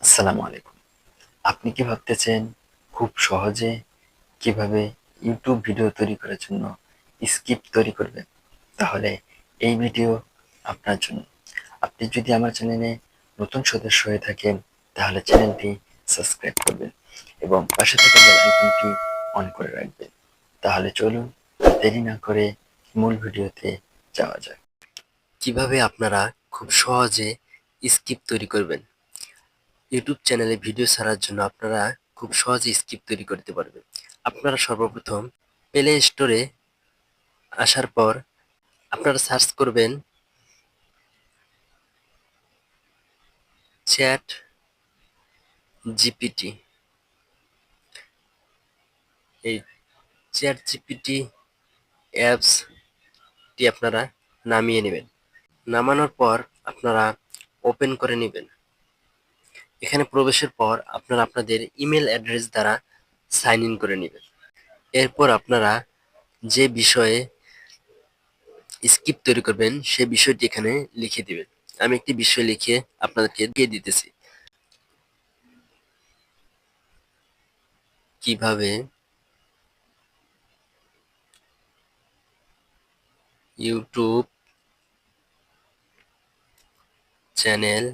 আসসালামু আলাইকুম। আপনি কি ভাবতেছেন খুব সহজে কিভাবে ইউটিউব ভিডিও তৈরি করার জন্য স্ক্রিপ্ট তৈরি করবেন? তাহলে এই ভিডিও আপনার জন্য। আপনি যদি আমার চ্যানেলে নতুন সদস্য হয়ে থাকেন তাহলে চ্যানেলটি সাবস্ক্রাইব করবেন এবং পাশে থাকা বেল আইকনটি অন করে রাখবেন। তাহলে চলুন আর দেরি না করে মূল ভিডিওতে যাওয়া যাক। কিভাবে আপনারা খুব সহজে স্ক্রিপ্ট তৈরি করবেন? ইউটিউব চ্যানেলে ভিডিও ছাড়ার জন্য আপনারা খুব সহজে স্ক্রিপ্ট তৈরি করতে পারবেন। আপনারা সর্বপ্রথম প্লে স্টোরে আসার পর আপনারা সার্চ করবেন চ্যাট জিপিটি। এই চ্যাট জিপিটি অ্যাপসটি আপনারা নামিয়ে নেবেন। নামানোর পর আপনারা ওপেন করে নেবেন। এখানে প্রবেশের পর আপনারা আপনাদের ইমেল অ্যাড্রেস দ্বারা সাইন ইন করে নেবেন। এরপর আপনারা যে বিষয়ে স্ক্রিপ্ট তৈরি করবেন সে বিষয়টি এখানে লিখে দিবেন। আমি একটি বিষয় লিখে আপনাদেরকে দিয়ে দিতেছি। কিভাবে ইউটিউব চ্যানেল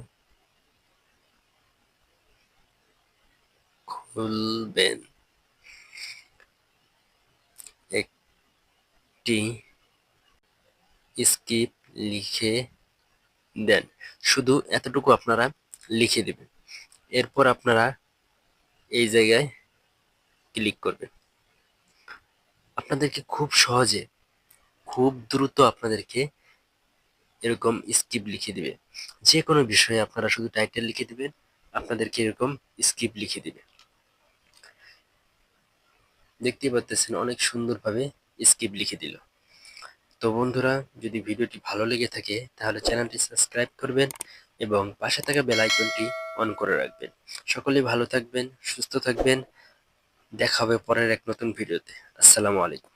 খুলবেন, একটি স্ক্রিপ্ট লিখে দেন। শুধু এতটুকু আপনারা লিখে দেবেন। এরপর আপনারা এই জায়গায় ক্লিক করবেন। আপনাদেরকে খুব সহজে, খুব দ্রুত আপনাদেরকে এরকম স্ক্রিপ্ট লিখে দিবে। যে কোনো বিষয়ে আপনারা শুধু টাইটেল লিখে দিবেন, আপনাদেরকে এরকম স্ক্রিপ্ট লিখে দিবে। দেখতেই পাচ্ছেন অনেক সুন্দরভাবে স্ক্রিপ্ট লিখে দিল। তো বন্ধুরা, যদি ভিডিওটি ভালো লেগে থাকে তাহলে চ্যানেলটি সাবস্ক্রাইব করবেন এবং পাশে থাকা বেল আইকনটি অন করে রাখবেন। সকলেই ভালো থাকবেন, সুস্থ থাকবেন। দেখা হবে পরের এক নতুন ভিডিওতে। আসসালামু আলাইকুম।